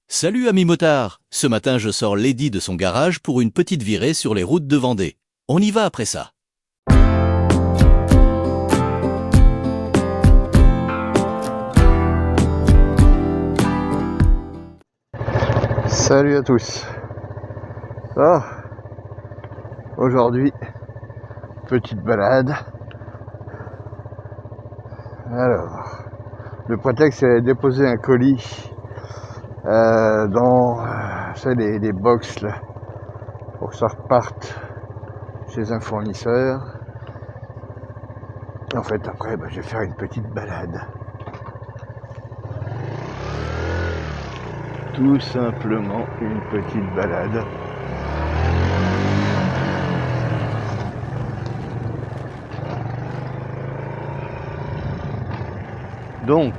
Salut ami motard! Ce matin je sors Lady de son garage pour une petite virée sur les routes de Vendée. On y va après ça. Salut à tous. Ah, aujourd'hui, petite balade. Alors, le prétexte c'est déposer un colis dans les box là, pour que ça reparte chez un fournisseur. En fait, après, je vais faire une petite balade. Tout simplement une petite balade. Donc,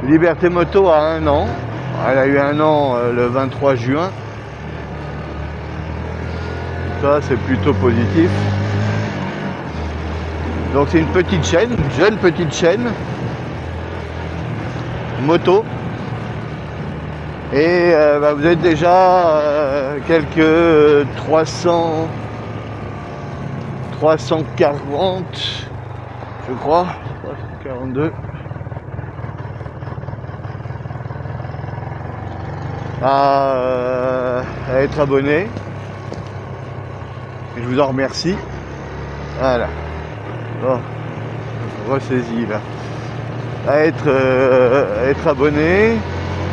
Liberté Moto a 1 an. Elle a eu 1 an le 23 juin. Ça, c'est plutôt positif. Donc c'est une petite chaîne, une jeune petite chaîne moto. Et vous êtes déjà quelques 340, je crois, 342 à être abonné. Et je vous en remercie. Voilà. Bon, ressaisis là. À être abonné.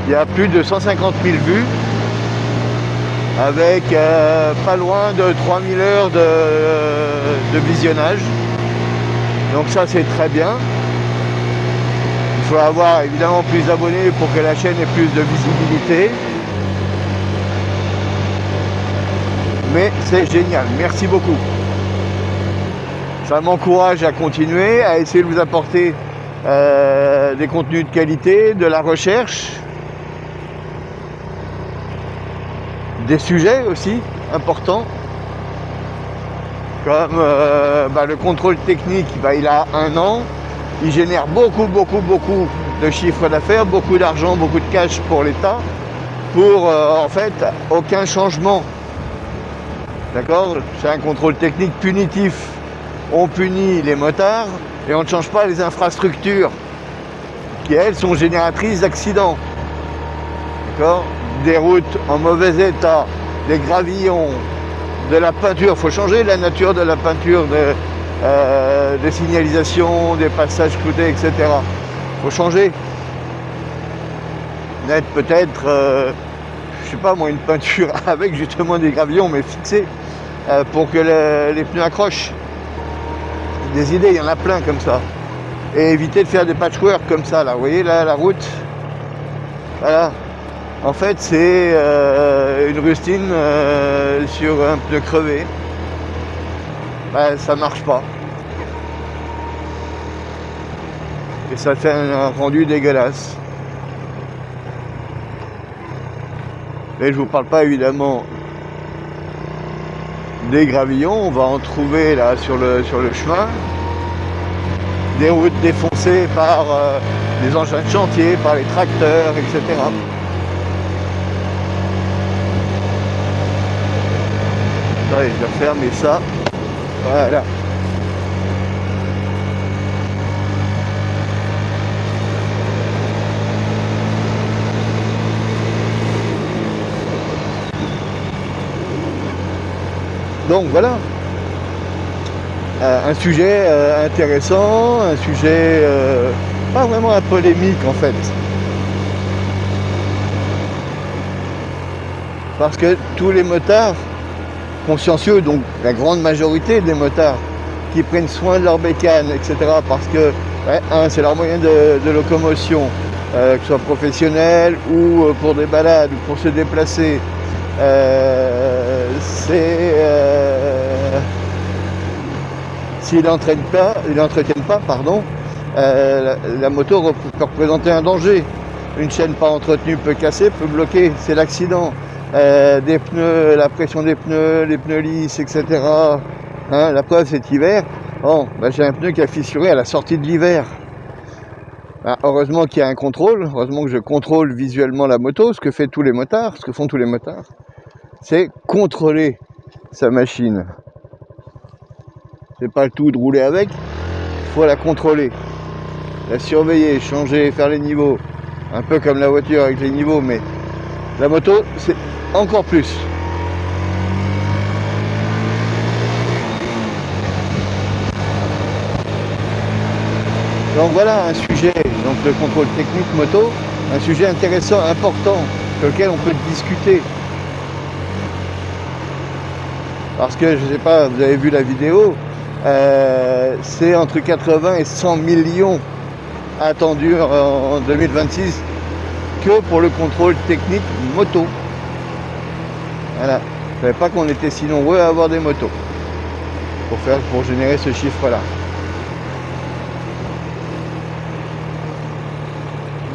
Il y a plus de 150 000 vues. Avec pas loin de 3000 heures de visionnage. Donc ça c'est très bien. Il faut avoir évidemment plus d'abonnés pour que la chaîne ait plus de visibilité. Mais c'est génial, merci beaucoup. Ça m'encourage à continuer, à essayer de vous apporter des contenus de qualité, de la recherche, des sujets aussi importants, comme le contrôle technique. Il a 1 an, il génère beaucoup de chiffre d'affaires, beaucoup d'argent, beaucoup de cash pour l'État, pour en fait aucun changement. D'accord ? C'est un contrôle technique punitif. On punit les motards et on ne change pas les infrastructures qui, elles, sont génératrices d'accidents. D'accord ? Des routes en mauvais état, des gravillons, de la peinture. Il faut changer la nature de la peinture, des signalisations, des passages cloutés, etc. Il faut changer. Mettre peut-être, je sais pas moi, une peinture avec justement des gravillons, mais fixés, pour que les pneus accrochent. Des idées, il y en a plein comme ça. Et éviter de faire des patchwork comme ça, là. Vous voyez, là, la route. Voilà. En fait, c'est une rustine sur un pneu crevé. Ça marche pas. Et ça fait un rendu dégueulasse. Et je vous parle pas évidemment des gravillons, on va en trouver là sur le chemin, des routes défoncées par les engins de chantier, par les tracteurs, etc. Allez, je vais fermer ça. Voilà. Donc voilà, un sujet intéressant, un sujet pas vraiment un polémique en fait. Parce que tous les motards consciencieux, donc la grande majorité des motards qui prennent soin de leur bécane, etc. Parce que, c'est leur moyen de locomotion, que ce soit professionnel ou pour des balades ou pour se déplacer. S'ils n'entretiennent pas, la moto peut représenter un danger. Une chaîne pas entretenue peut casser, peut bloquer, c'est l'accident. Des pneus, la pression des pneus, les pneus lisses, etc. La preuve cet hiver, Bon, bah, j'ai un pneu qui a fissuré à la sortie de l'hiver. Ah, heureusement qu'il y a un contrôle, heureusement que je contrôle visuellement la moto, ce que font tous les motards, c'est contrôler sa machine. C'est pas le tout de rouler avec, il faut la contrôler, la surveiller, changer, faire les niveaux. Un peu comme la voiture avec les niveaux, mais la moto, c'est encore plus. Donc voilà un sujet, donc le contrôle technique moto, un sujet intéressant, important, sur lequel on peut discuter. Parce que, je ne sais pas, vous avez vu la vidéo, c'est entre 80 et 100 millions attendus en 2026 que pour le contrôle technique moto. Voilà. Je ne savais pas qu'on était si nombreux à avoir des motos pour générer ce chiffre-là.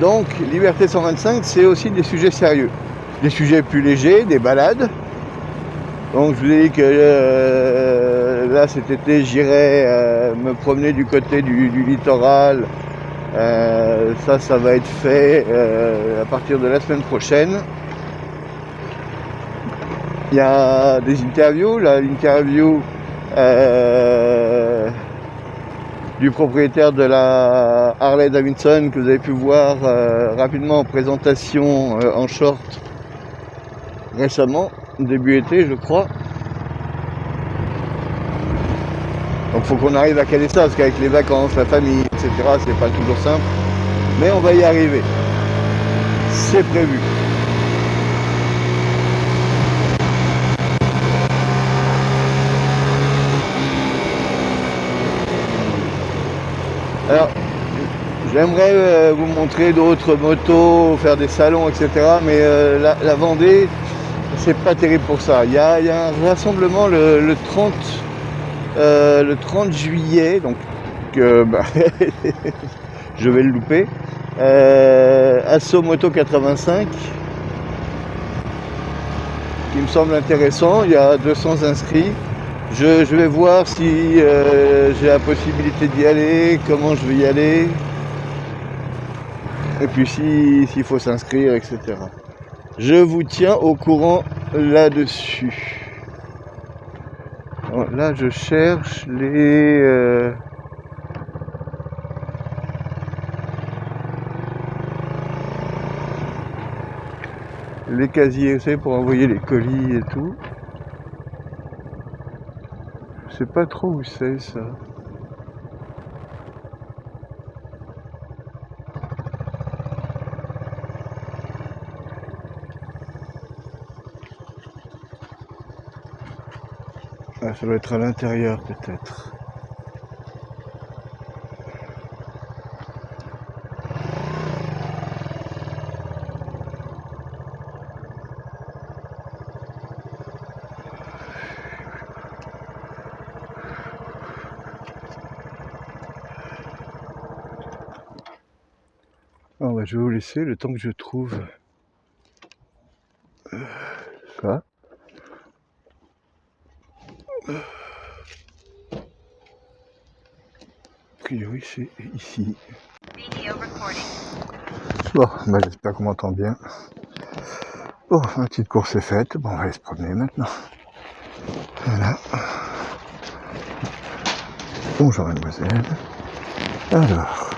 Donc, Liberté 125, c'est aussi des sujets sérieux. Des sujets plus légers, des balades. Donc, je vous ai dit que là, cet été, j'irai me promener du côté du littoral. Ça va être fait à partir de la semaine prochaine. Il y a des interviews. Là, l'interview du propriétaire de la Harley Davidson que vous avez pu voir rapidement en présentation en short récemment, début été je crois. Donc faut qu'on arrive à caler ça, parce qu'avec les vacances, la famille, etc., c'est pas toujours simple. Mais on va y arriver. C'est prévu. Alors, j'aimerais vous montrer d'autres motos, faire des salons, etc. Mais la Vendée, c'est pas terrible pour ça. Il y a un rassemblement le 30 juillet, donc bah, je vais le louper. Asso Moto 85, qui me semble intéressant. Il y a 200 inscrits. Je vais voir si j'ai la possibilité d'y aller, comment je vais y aller, et puis s'il faut s'inscrire, etc. Je vous tiens au courant là-dessus. Là, je cherche les casiers, c'est pour envoyer les colis et tout. Je sais pas trop où c'est ça. Ah, ça doit être à l'intérieur peut-être. Oh, bah, je vais vous laisser le temps que je trouve ça. A priori c'est ici. Bon, bah, j'espère qu'on m'entend bien. Bon, ma petite course est faite. Bon, on va aller se promener maintenant. Voilà. Bonjour mademoiselle. Alors.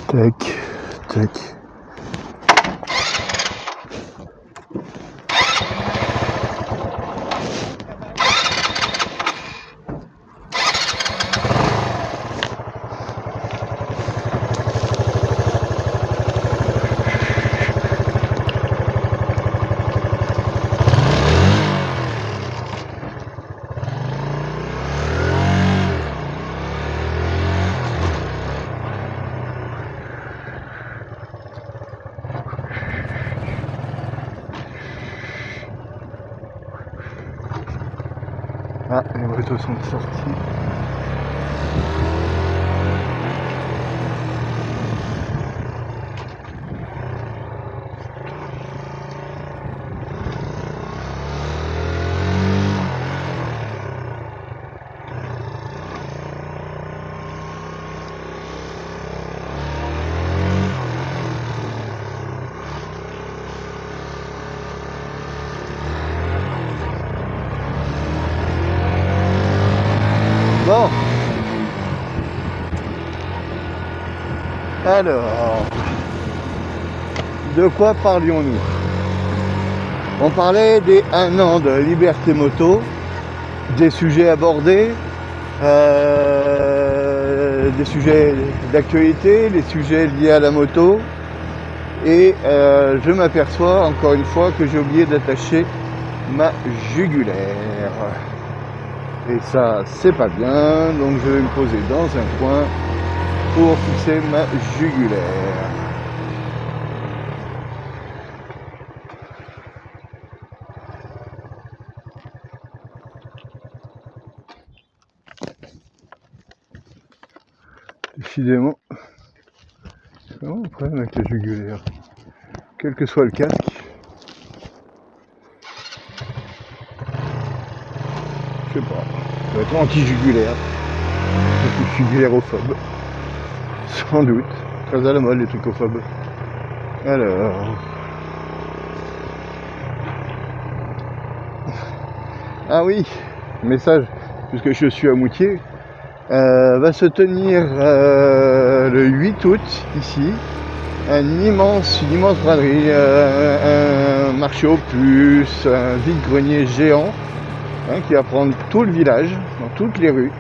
Tac, tac. Ah, les motos sont sorties. Bon. Alors, de quoi parlions-nous? On parlait des 1 an de Liberté Moto, des sujets abordés, des sujets d'actualité, des sujets liés à la moto, et je m'aperçois encore une fois que j'ai oublié d'attacher ma jugulaire. Et ça, c'est pas bien, donc je vais me poser dans un coin pour fixer ma jugulaire. Décidément, c'est vraiment un problème avec la jugulaire. Quel que soit le casque, je sais pas, ça doit être anti-jugulaire, jugulaire-ophobe, sans doute, très à la mode les trucophobes. Alors, ah oui, message, puisque je suis à Moutier, va se tenir le 8 août ici, une immense braderie, un marché aux puces, un vide-grenier géant, qui va prendre tout le village, dans toutes les rues.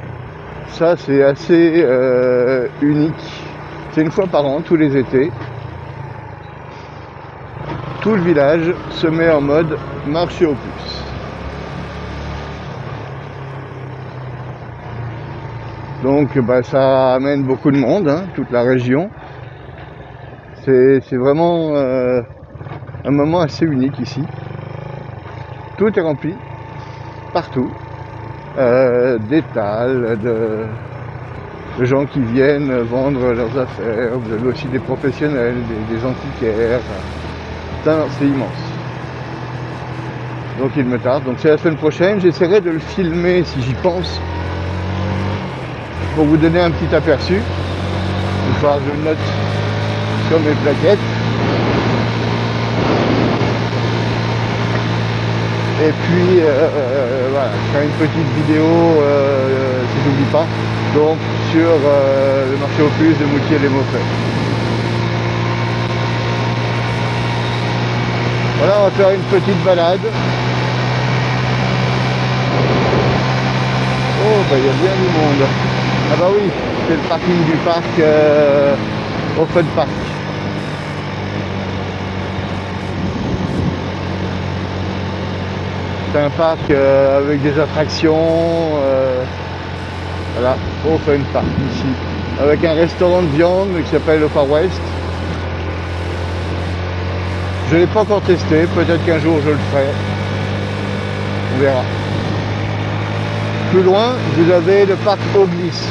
Ça, c'est assez unique. C'est une fois par an, tous les étés. Tout le village se met en mode marché aux puces. Donc, ça amène beaucoup de monde, toute la région. C'est vraiment un moment assez unique ici. Tout est rempli, partout. D'étals, de gens qui viennent vendre leurs affaires. Vous avez aussi des professionnels, des antiquaires. C'est immense. Donc il me tarde. Donc c'est la semaine prochaine. J'essaierai de le filmer si j'y pense, pour vous donner un petit aperçu. Une fois je le note sur mes plaquettes. Et puis voilà, je ferai une petite vidéo si je n'oublie pas, donc sur le marché aux puces de Moutier-les-Maufrais. Voilà, on va faire une petite balade. Oh, il y a bien du monde. Ah bah oui, c'est le parking du parc au Fun Park. C'est un parc avec des attractions, voilà, au Fun Park ici, avec un restaurant de viande qui s'appelle le Far West. Je ne l'ai pas encore testé, peut-être qu'un jour je le ferai, on verra. Plus loin, vous avez le parc Oglis.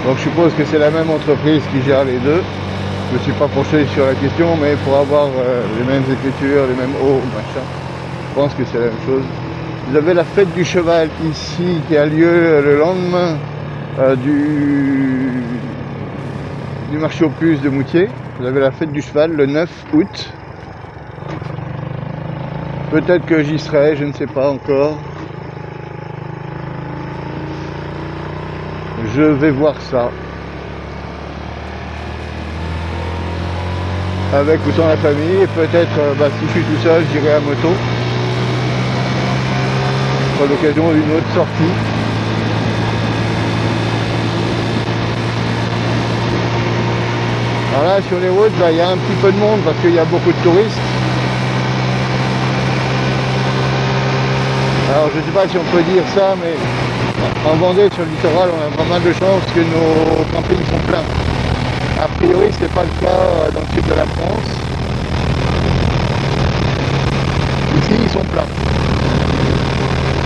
Donc je suppose que c'est la même entreprise qui gère les deux. Je ne me suis pas penché sur la question, mais pour avoir les mêmes écritures, les mêmes O, machin, je pense que c'est la même chose. Vous avez la fête du cheval ici qui a lieu le lendemain du marché aux puces de Moutier. Vous avez la fête du cheval le 9 août. Peut-être que j'y serai, je ne sais pas encore. Je vais voir ça. Avec ou sans la famille, et peut-être si je suis tout seul, j'irai à moto. À l'occasion d'une autre sortie. Alors là, sur les routes, il y a un petit peu de monde parce qu'il y a beaucoup de touristes. Alors je ne sais pas si on peut dire ça, mais en Vendée, sur le littoral, on a pas mal de chances que nos campings sont pleins. A priori, ce n'est pas le cas dans le sud de la France. Ici, ils sont pleins.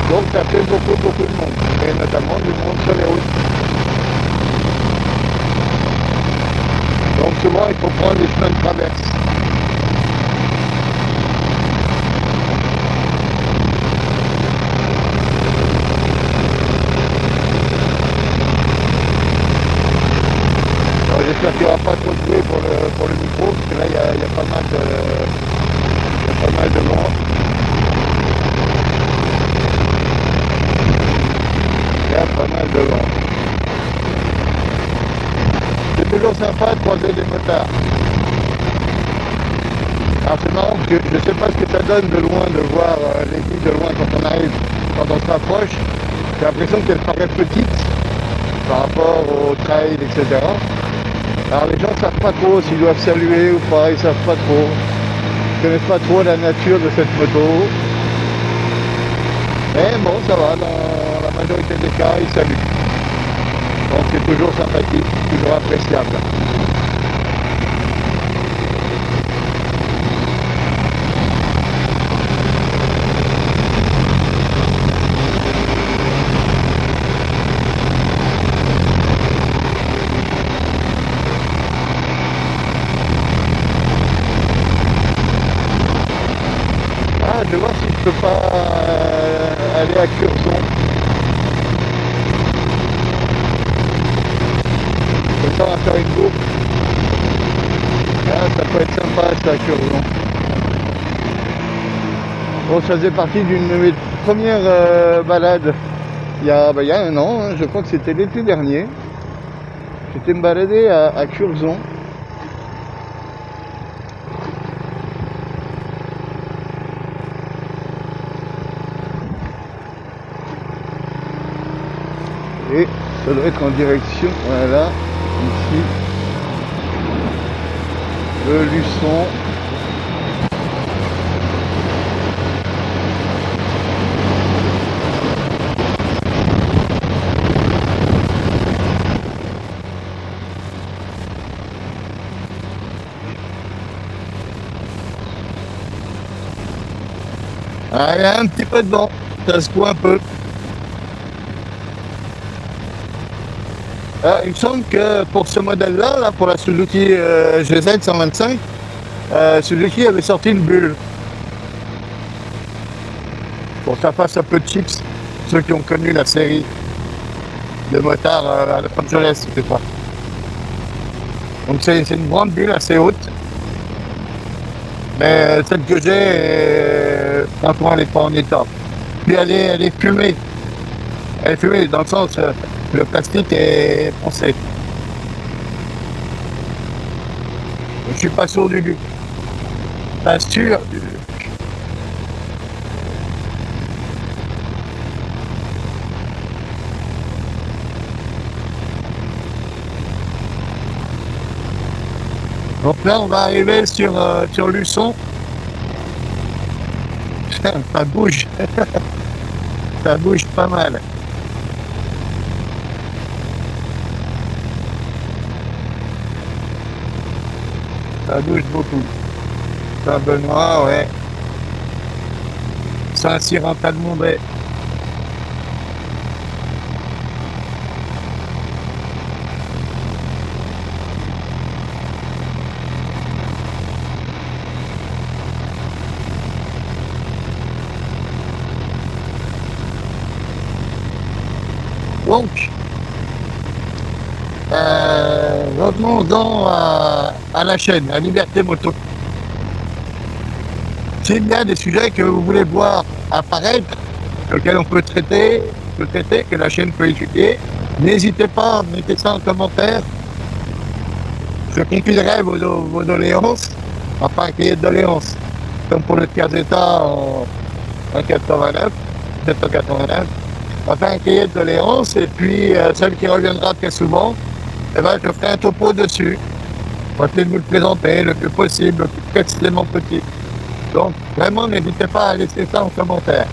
Donc ça fait beaucoup de monde, et notamment du monde sur les routes. Donc souvent, il faut prendre des chemins de traverse. J'espère qu'il n'y aura pas trop de bruit pour le micro, parce que là il y a pas mal de vent. devant. C'est toujours sympa de croiser des motards. Alors c'est marrant parce que je ne sais pas ce que ça donne de loin, de voir les filles de loin quand on arrive, quand on se rapproche. J'ai l'impression qu'elles paraissent petites par rapport au trail, etc. Alors les gens ne savent pas trop s'ils doivent saluer ou pas, ils savent pas trop. Ils connaissent pas trop la nature de cette moto. Mais bon, ça va, dans la majorité des cas, ils saluent. Donc c'est toujours sympathique, toujours appréciable. Ah, je vais voir si je peux pas aller à Curzon. Comme ça, on va faire une boucle. Ah, ça peut être sympa, ça, à Curzon. Bon, ça faisait partie d'une de mes premières balades. Il y a un an, hein, je crois que c'était l'été dernier. J'étais me balader à Curzon. Et ça doit être en direction, voilà, ici, le Luçon. Ah, il y a un petit peu de vent, ça secoue un peu. Il me semble que pour ce modèle-là, là, pour la Suzuki GZ 125, Suzuki avait sorti une bulle. Pour que ça fasse un peu de chips, ceux qui ont connu la série de motards à Los Angeles, je sais pas. Donc c'est une grande bulle assez haute. Mais celle que j'ai, franchement, elle n'est pas en état. Puis elle est fumée. Elle est fumée dans le sens, le plastique est foncé. Je suis pas sûr du but. Pas sûr. Donc là, on va arriver sur Luçon. Ça bouge. Ça bouge pas mal. Ça bouge beaucoup. Saint-Benoît, ouais. Saint-Cyr-en-Talmondais. Donc, revenons-en à la chaîne, à Liberté Moto. S'il y a des sujets que vous voulez voir apparaître, sur lesquels on peut traiter, que la chaîne peut étudier, n'hésitez pas, mettez ça en commentaire. Je compilerai vos doléances, enfin un cahier de doléances, comme pour le tiers d'état en 89, 789. Enfin un cahier de doléances, et puis celle qui reviendra très souvent, eh ben, je ferai un topo dessus. On va essayer de vous le présenter le plus possible, le plus précisément possible. Donc vraiment n'hésitez pas à laisser ça en commentaire.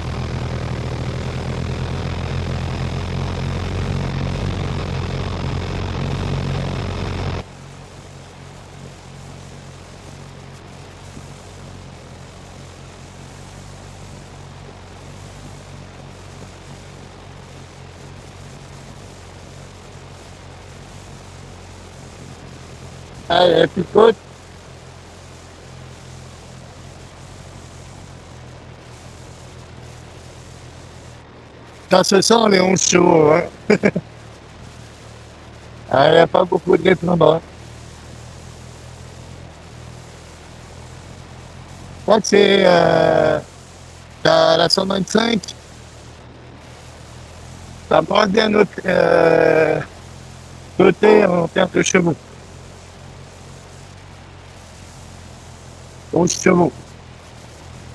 Allez, puis écoute, ça se sent les 11 chevaux, hein. Il n'y a pas beaucoup de rythme là-bas. Je crois que c'est la 125, Ça parle bien noté en termes de chevaux. 11 chevaux.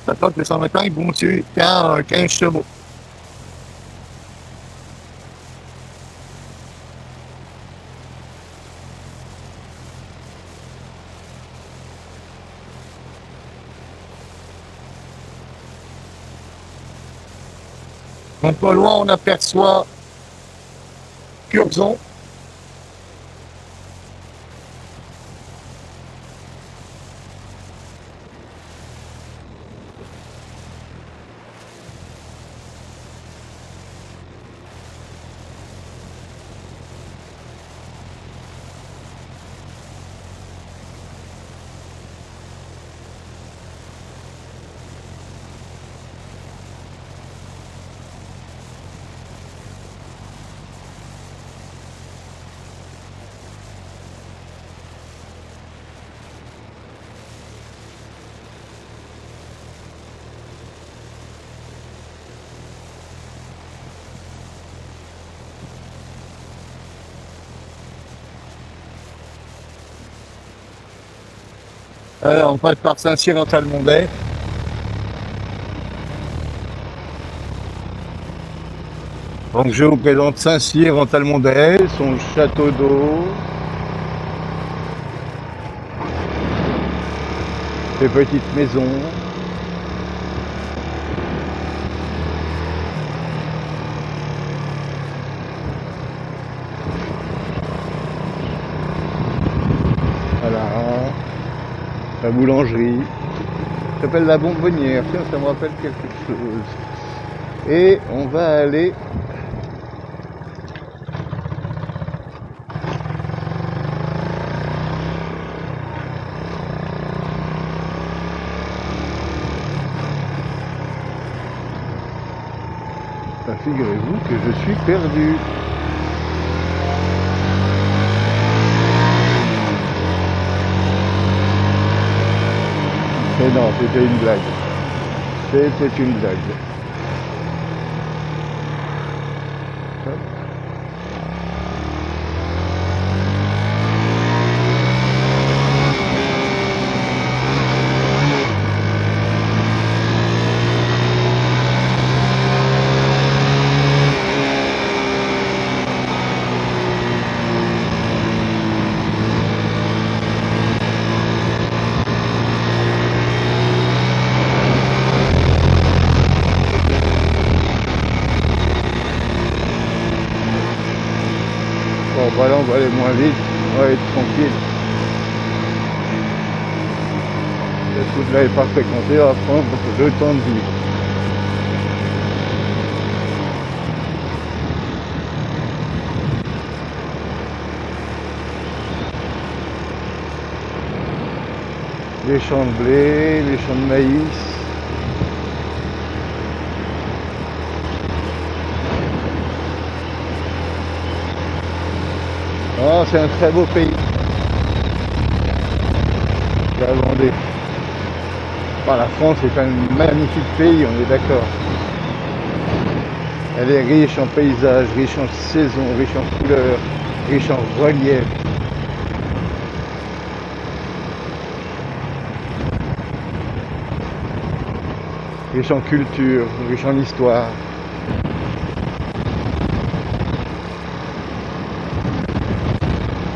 Ça toque le 125, ils vont sur 15 chevaux. Donc pas loin, on aperçoit Curzon. On passe par Saint-Cyr en Talmondet. Donc je vous présente Saint-Cyr en Talmondet, son château d'eau, ses petites maisons. Voilà, la boulangerie, ça s'appelle la Bonbonnière, tiens, ça me rappelle quelque chose. Et on va aller figurez-vous que je suis perdu. Mais non, c'était une blague. C'était une blague. Hop. Bon, voilà, on va aller moins vite, on va être tranquille. La route là est pas fréquentée, on va prendre le temps de vivre. Les champs de blé, les champs de maïs. Oh, c'est un très beau pays. La Vendée. Enfin, la France est un magnifique pays, on est d'accord. Elle est riche en paysages, riche en saisons, riche en couleurs, riche en relief. Riche en culture, riche en histoire.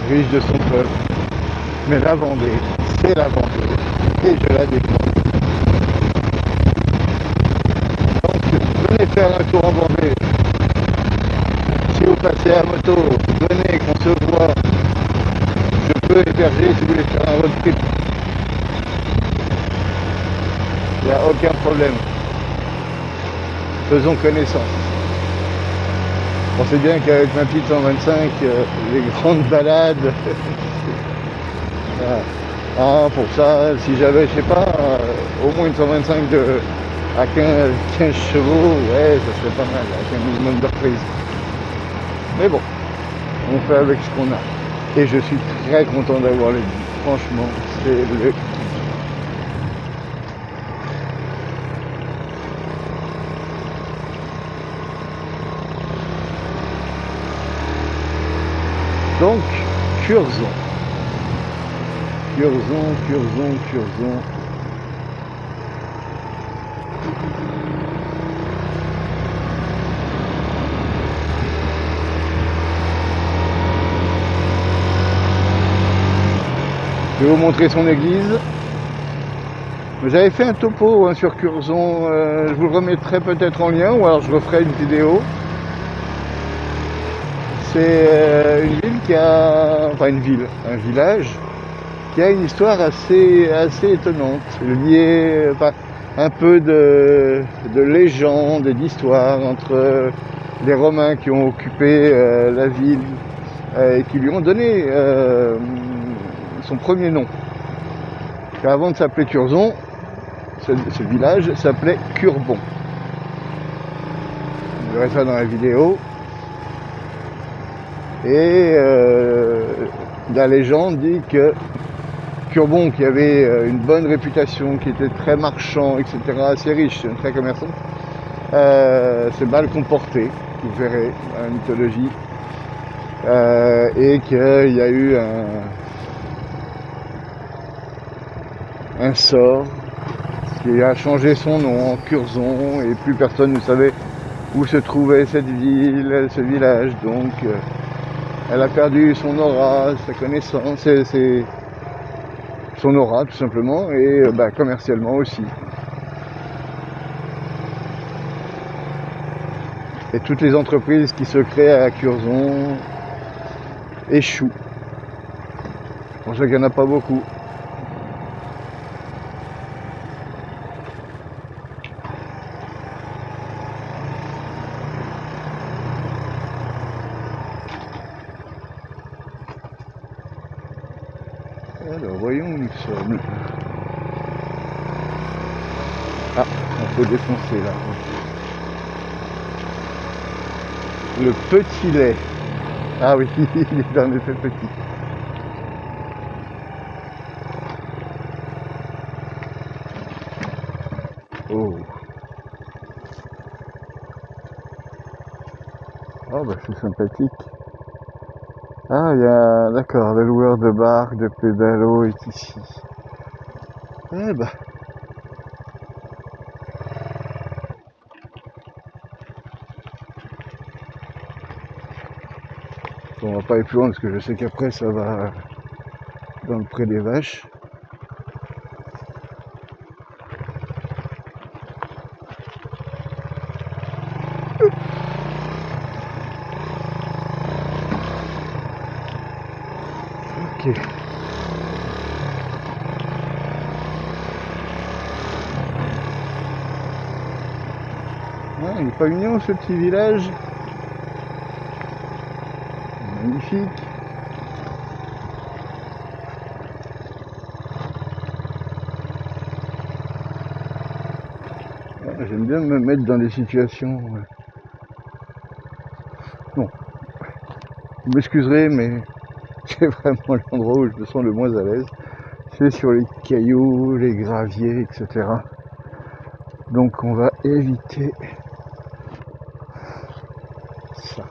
Riche de son peuple. Mais la Vendée, c'est la Vendée. Et je la défends. Donc, venez faire un tour en Vendée. Si vous passez à moto, venez qu'on se voit. Je peux héberger si vous voulez faire un road trip. Il n'y a aucun problème. Faisons connaissance. On sait bien qu'avec ma petite 125, les grandes balades, ah, pour ça, si j'avais, je sais pas, au moins une 125 à 15 chevaux, ouais, ça serait pas mal, avec un minimum de reprise. Mais bon, on fait avec ce qu'on a. Et je suis très content d'avoir le dit. Franchement, c'est le... Donc, Curzon. Curzon. Je vais vous montrer son église. J'avais fait un topo hein, sur Curzon, je vous le remettrai peut-être en lien ou alors je referai une vidéo. C'est une ville qui a, enfin un village qui a une histoire assez étonnante, liée, enfin, un peu de légende et d'histoire entre les Romains qui ont occupé la ville et qui lui ont donné son premier nom. Car avant de s'appeler Curzon, ce village s'appelait Curbon. Vous verrez ça dans la vidéo. Et la légende dit que Curbon, qui avait une bonne réputation, qui était très marchand, etc., assez riche, très commerçant, s'est mal comporté, vous verrez dans la mythologie, et qu'il y a eu un sort qui a changé son nom en Curzon, et plus personne ne savait où se trouvait cette ville, ce village, donc elle a perdu son aura, sa connaissance, son aura tout simplement, et commercialement aussi. Et toutes les entreprises qui se créent à Curzon échouent. C'est pour ça qu'il n'y en a pas beaucoup. Alors, voyons où nous sommes. Ah, on peut défoncer là. Le petit lait. Ah oui, il est en effet petit. Oh. Oh bah c'est sympathique. Ah, il y a, d'accord, le loueur de barque, de pédalo est ici. Eh bah. On va pas aller plus loin parce que je sais qu'après ça va dans le pré des vaches. Ok. Ah, il est pas mignon ce petit village. Magnifique. Ah, j'aime bien me mettre dans des situations. Bon, vous m'excuserez, mais c'est vraiment l'endroit où je me sens le moins à l'aise. C'est sur les cailloux, les graviers, etc. Donc on va éviter ça.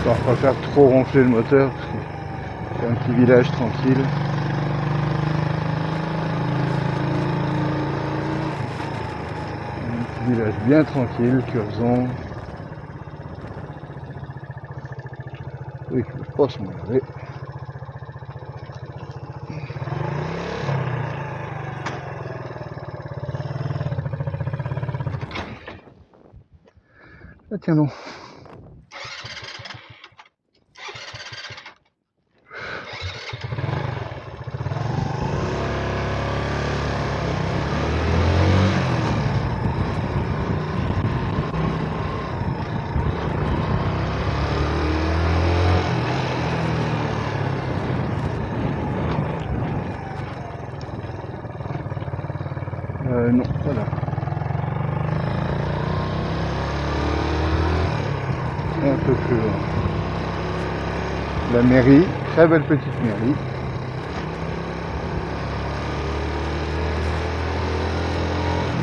On va pas faire trop ronfler le moteur parce que c'est un petit village tranquille. Un petit village bien tranquille, Curzon. Oui, je ne peux pas s'emmerder. Ah tiens non. Non, voilà. Un peu plus loin. la mairie, très belle petite mairie.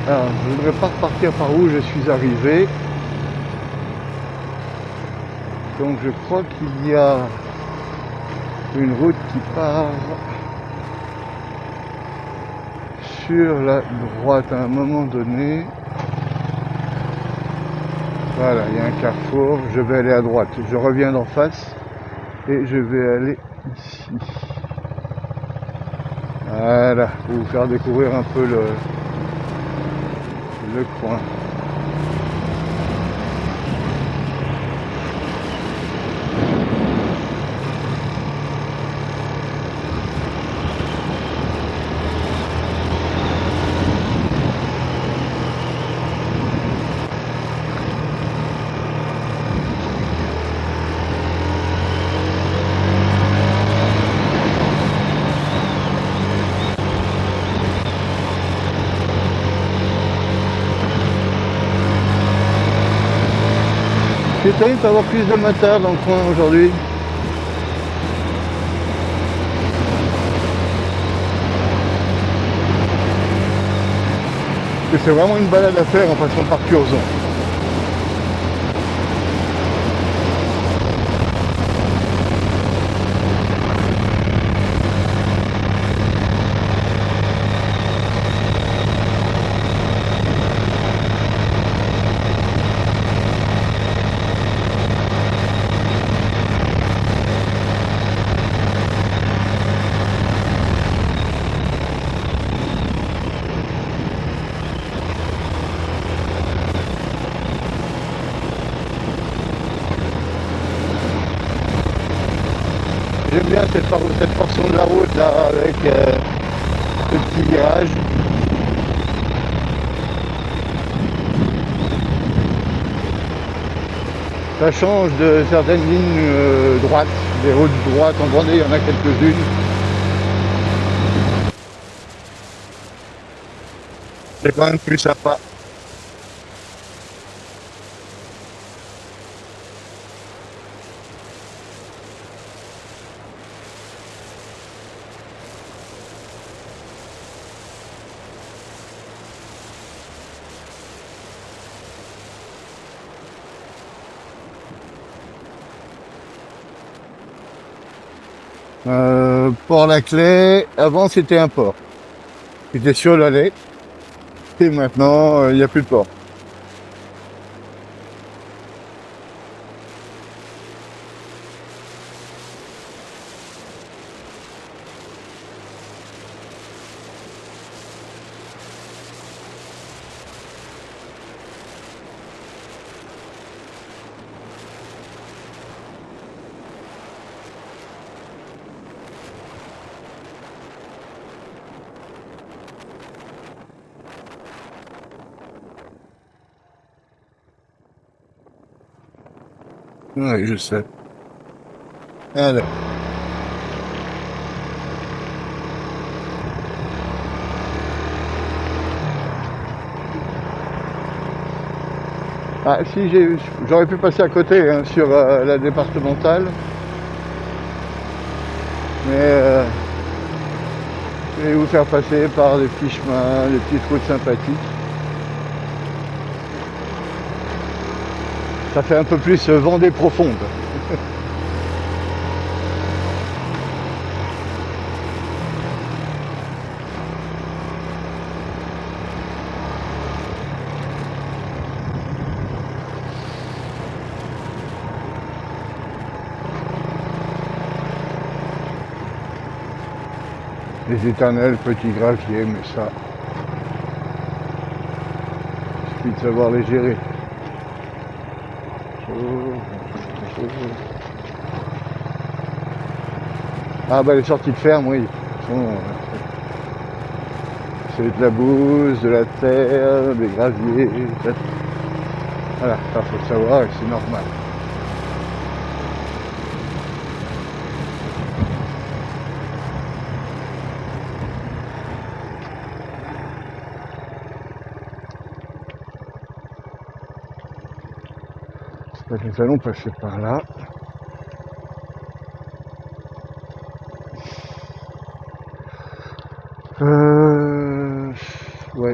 Alors, je ne voudrais pas repartir par où je suis arrivé. Donc je crois qu'il y a une route qui part sur la droite à un moment donné. Voilà, il y a un carrefour, je vais aller à droite. Je reviens d'en face et je vais aller ici. Voilà, pour vous faire découvrir un peu le coin. J'ai essayé d'avoir plus de moteurs dans le coin aujourd'hui. Et c'est vraiment une balade à faire en passant par Curzon. J'aime bien cette portion de la route là avec ce petit virage. Ça change de certaines lignes droites, des routes droites en Vendée, il y en a quelques-unes. C'est quand même plus sympa. Port-la-Clé, avant c'était un port. C'était sur l'allée. Et maintenant, il n'y a plus de port. Oui, je sais. Alors. Ah si, j'aurais pu passer à côté hein, sur la départementale. Mais je vais vous faire passer par des petits chemins, des petites routes sympathiques. Ça fait un peu plus Vendée profonde. Les éternels petits graviers, mais ça, il suffit de savoir les gérer. Ah bah les sorties de ferme, oui, c'est de la bouse, de la terre, des graviers, voilà, ça faut le savoir et c'est normal. Nous allons passer par là. Ouais,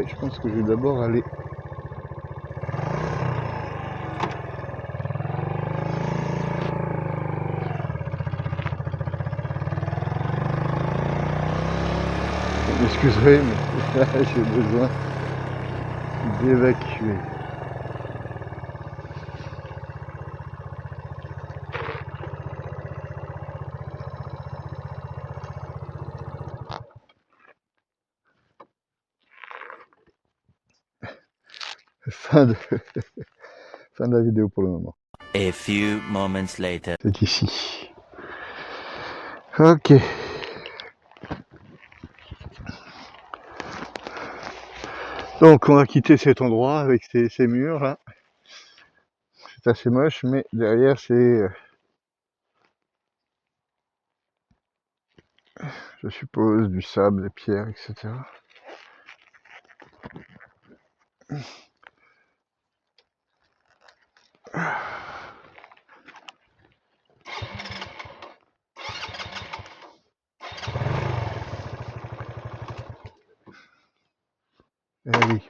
je pense que je vais d'abord aller. Vous m'excuserez, mais là, j'ai besoin d'évacuer. Fin de, fin de la vidéo pour le moment. A few moments later. C'est ici. Ok. Donc on va quitter cet endroit avec ces murs là. C'est assez moche, mais derrière c'est, je suppose, du sable, des pierres, etc. Eh oui.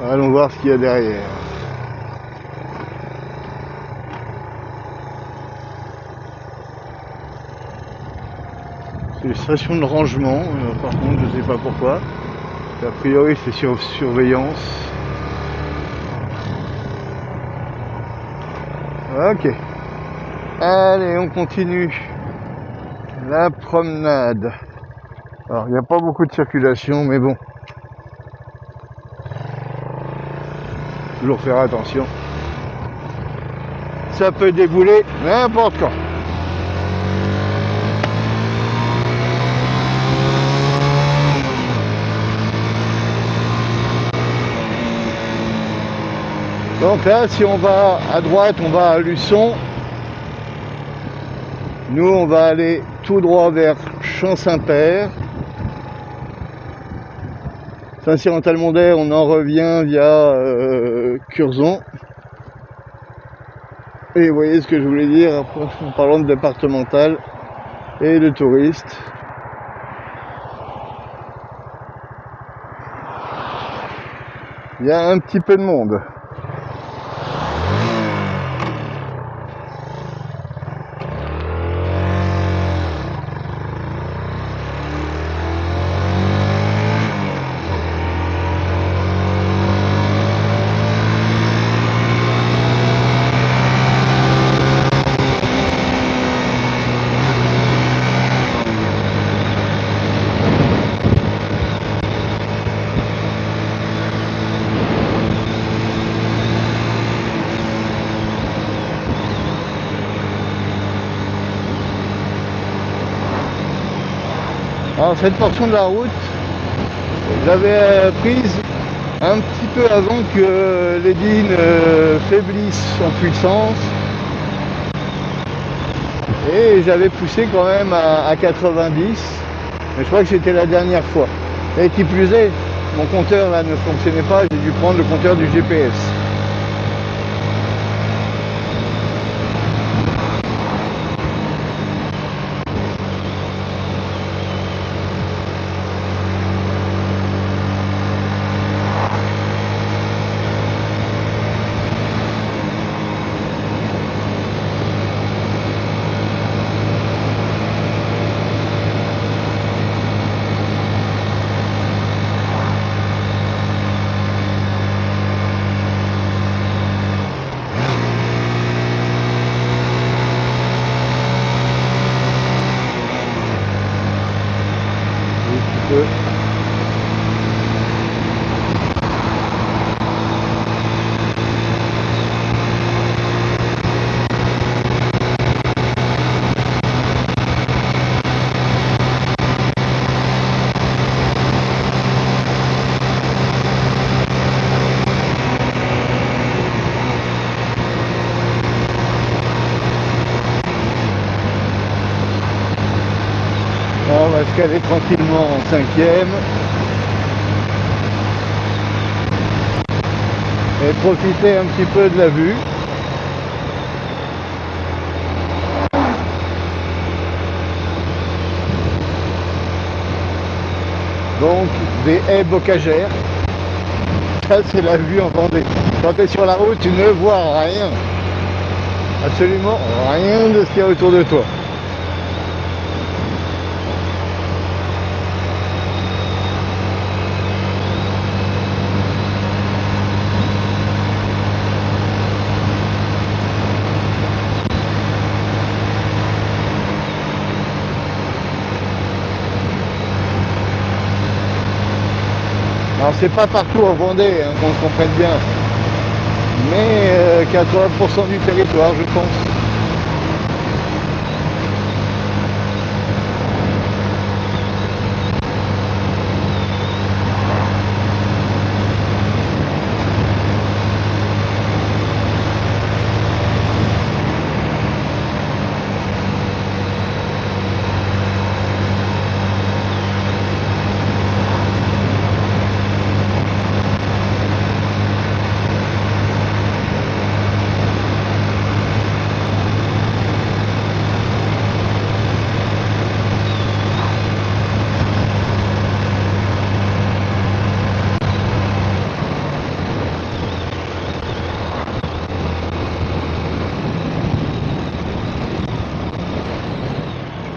Allons voir ce qu'il y a derrière. C'est une station de rangement, par contre je sais pas pourquoi. A priori c'est sur surveillance. Ok. Allez, on continue. La promenade. Alors il n'y a pas beaucoup de circulation, mais bon. Toujours faire attention. Ça peut débouler n'importe quand. Donc là, si on va à droite, on va à Luçon. Nous, on va aller tout droit vers Champ-Saint-Père. Saint-Cyr-en-Talmondaire, on en revient via Curzon. Et vous voyez ce que je voulais dire en parlant de départemental et de touristes. Il y a un petit peu de monde. Alors cette portion de la route, je l'avais prise un petit peu avant que les dînes faiblissent en puissance. Et j'avais poussé quand même à 90, mais je crois que c'était la dernière fois. Et qui plus est, mon compteur là ne fonctionnait pas, j'ai dû prendre le compteur du GPS. On va se caler tranquillement en 5e et profiter un petit peu de la vue. Donc des haies bocagères. Ça c'est la vue en Vendée. Quand tu es sur la route, tu ne vois rien. Absolument rien de ce qu'il y a autour de toi. Alors c'est pas partout en Vendée, hein, qu'on se comprenne bien, mais 80% du territoire je pense.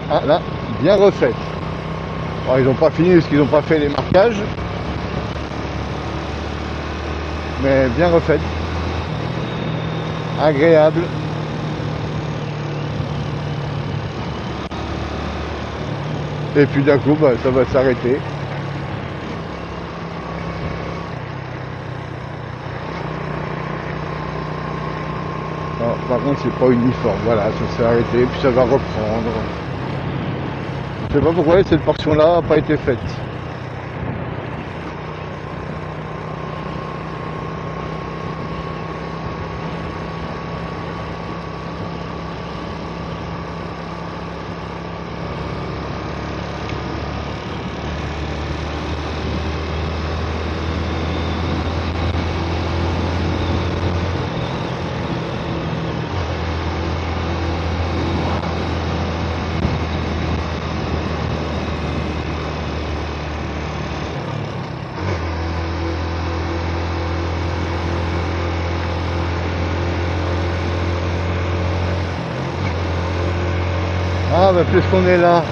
Ah là, bien refaite. Alors, ils n'ont pas fini parce qu'ils n'ont pas fait les marquages. Mais bien refaite. Agréable. Et puis d'un coup, bah, ça va s'arrêter. Alors, par contre, c'est pas uniforme. Voilà, ça s'est arrêté, puis ça va reprendre. Je sais pas pourquoi cette portion-là n'a pas été faite. Ah bah puisqu'on est là,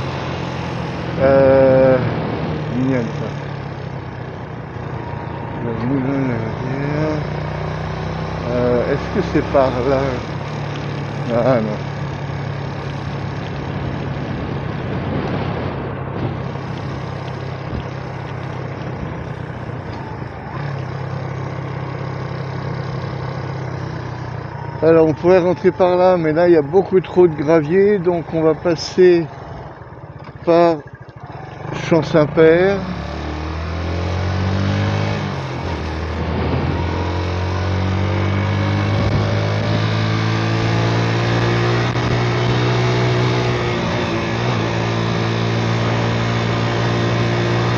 mignonne ça. Le moulin de la rivière. Est-ce que c'est par là? Ah non. Alors on pourrait rentrer par là, mais là il y a beaucoup trop de gravier, donc on va passer par Champ-Saint-Père.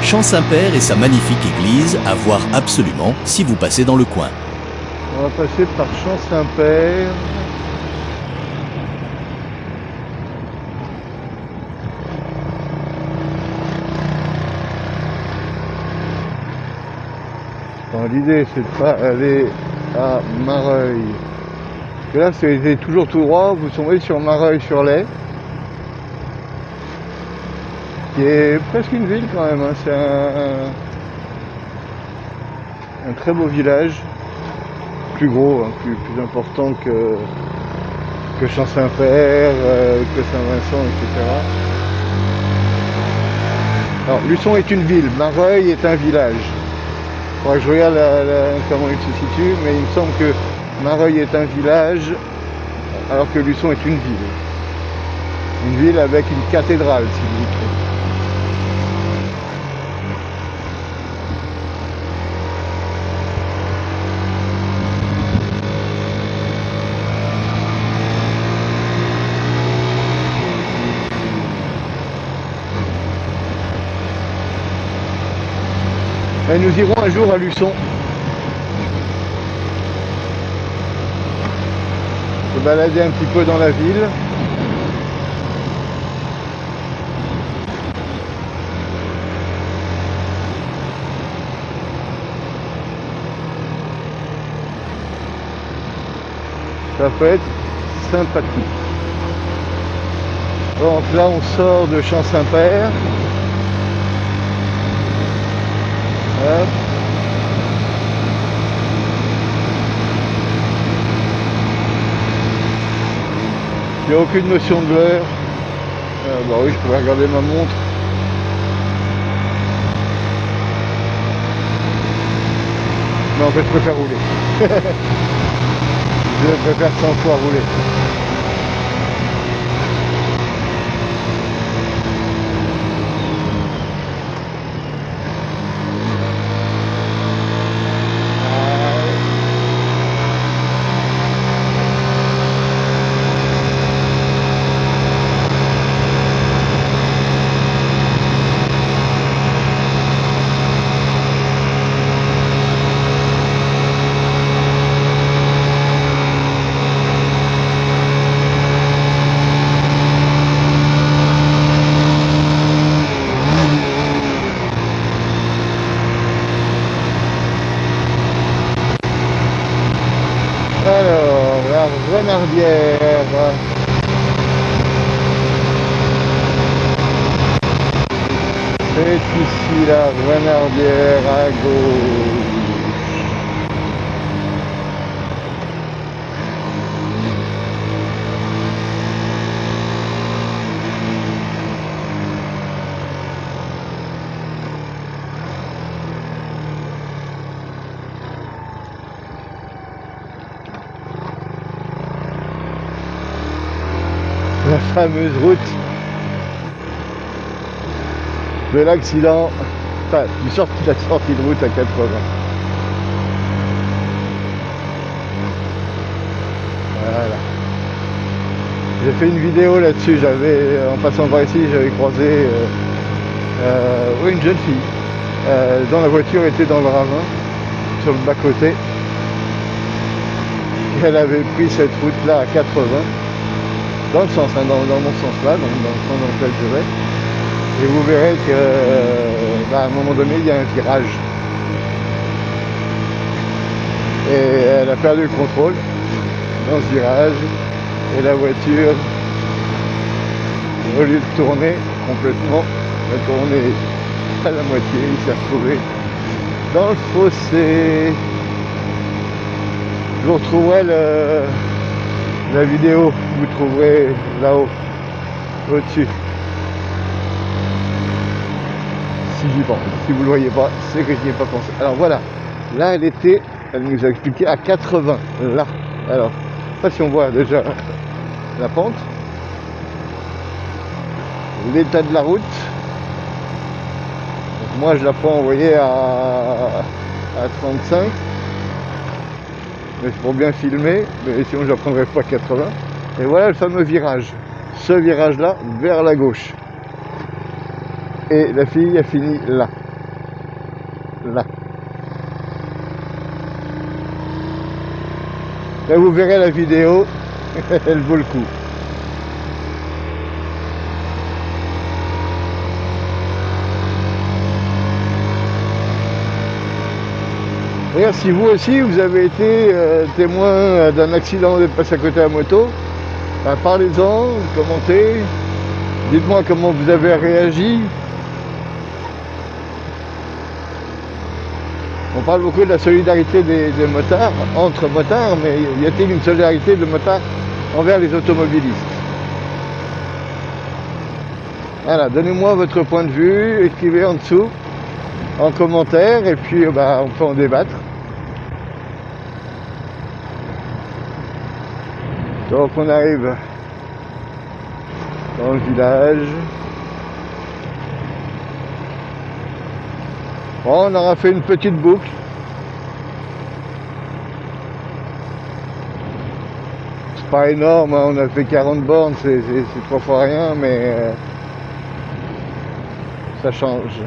Champ-Saint-Père et sa magnifique église à voir absolument si vous passez dans le coin. On va passer par Champ-Saint-Père. L'idée c'est de pas aller à Mareuil. Parce que là c'est toujours tout droit, vous tombez sur Mareuil-sur-Lay. Qui est presque une ville quand même, hein. C'est un très beau village. Plus gros, hein, plus important que Champ-Saint-Père, que Saint-Vincent, etc. Alors, Luçon est une ville, Mareuil est un village. Il faudra que je regarde comment il se situe, mais il me semble que Mareuil est un village, alors que Luçon est une ville. Une ville avec une cathédrale, si vous voulez. Et nous irons un jour à Luçon. Se balader un petit peu dans la ville. Ça peut être sympathique. Donc là on sort de Champ-Saint-Père. Hop. Il n'y a aucune notion de l'heure. Bah oui, je pourrais regarder ma montre. Mais en fait, je préfère rouler. Je préfère 100 fois rouler. Alors, la Renardière. C'est ici la Renardière à gauche. La fameuse route de l'accident, enfin du la sortie de route à 80. Voilà. J'ai fait une vidéo là-dessus, en passant par ici, j'avais croisé une jeune fille dont la voiture était dans le ravin, sur le bas-côté. Elle avait pris cette route-là à 80. Dans le sens, hein, dans mon sens là, donc dans le sens dans lequel je vais. Et vous verrez que à un moment donné, il y a un virage. Et elle a perdu le contrôle dans ce virage. Et la voiture, au lieu de tourner complètement, elle a tourné à la moitié, il s'est retrouvé dans le fossé. Je vous retrouverai la vidéo, vous trouverez là-haut, au-dessus. Si j'y pense, si vous ne le voyez pas, c'est que je n'y ai pas pensé. Alors voilà, là elle nous a expliqué à 80, là. Alors, je sais pas si on voit déjà la pente, l'état de la route. Donc moi je la prends, vous voyez, à 35. Mais c'est pour bien filmer, mais sinon je ne prendrais pas 80. Et voilà le fameux virage. Ce virage-là, vers la gauche. Et la fille a fini là. Là. Là vous verrez la vidéo, elle vaut le coup. D'ailleurs, si vous aussi vous avez été témoin d'un accident, d'être passé à côté de la moto, ben, parlez-en, commentez, dites-moi comment vous avez réagi. On parle beaucoup de la solidarité des motards, entre motards, mais y a-t-il une solidarité de motards envers les automobilistes? Voilà, donnez-moi votre point de vue, écrivez en dessous, en commentaire, et puis bah, on peut en débattre. Donc on arrive dans le village. Bon, on aura fait une petite boucle. C'est pas énorme, hein, on a fait 40 bornes, c'est 3 fois rien, mais ça change.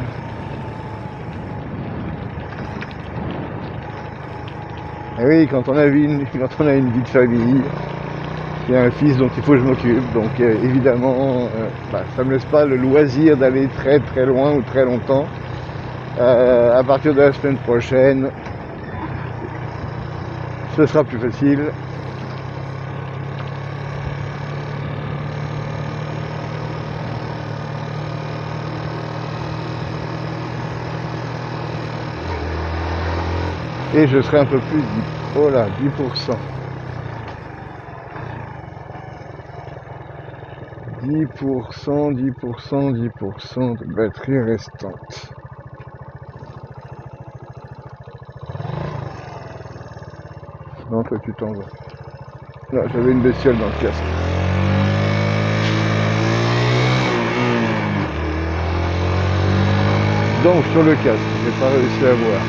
Et oui, quand on a une vie de famille, il y a un fils dont il faut que je m'occupe, donc évidemment, ça me laisse pas le loisir d'aller très très loin ou très longtemps. À partir de la semaine prochaine, ce sera plus facile. Et je serai un peu plus, oh là, 10%. 10%, 10%, 10% de batterie restante. Non, toi tu t'en vas. Là, j'avais une bestiole dans le casque. Donc sur le casque, j'ai pas réussi à voir.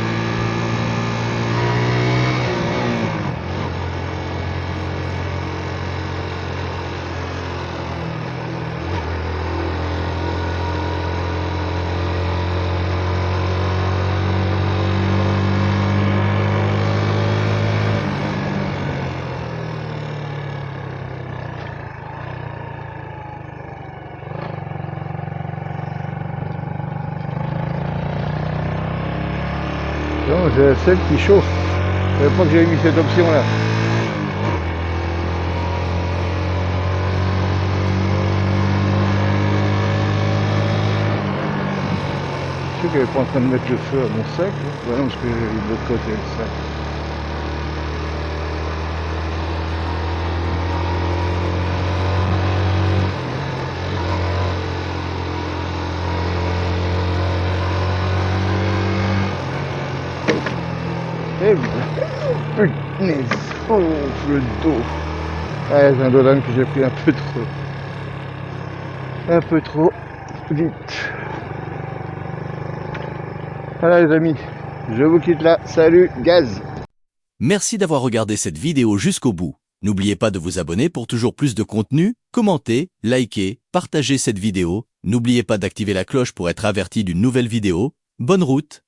Non, j'ai celle qui chauffe. Je savais pas que j'avais mis cette option là. Je sais qu'elle est pas en train de mettre le feu à mon sac. Là. Ouais, non, parce que j'ai eu de l'autre côté le sac. Eh ben, punaise, oh le dos. Ouais, j'ai un dos d'âne que j'ai pris un peu trop vite. Voilà les amis, je vous quitte là, salut, gaz. Merci d'avoir regardé cette vidéo jusqu'au bout. N'oubliez pas de vous abonner pour toujours plus de contenu, commentez, likez, partagez cette vidéo. N'oubliez pas d'activer la cloche pour être averti d'une nouvelle vidéo. Bonne route!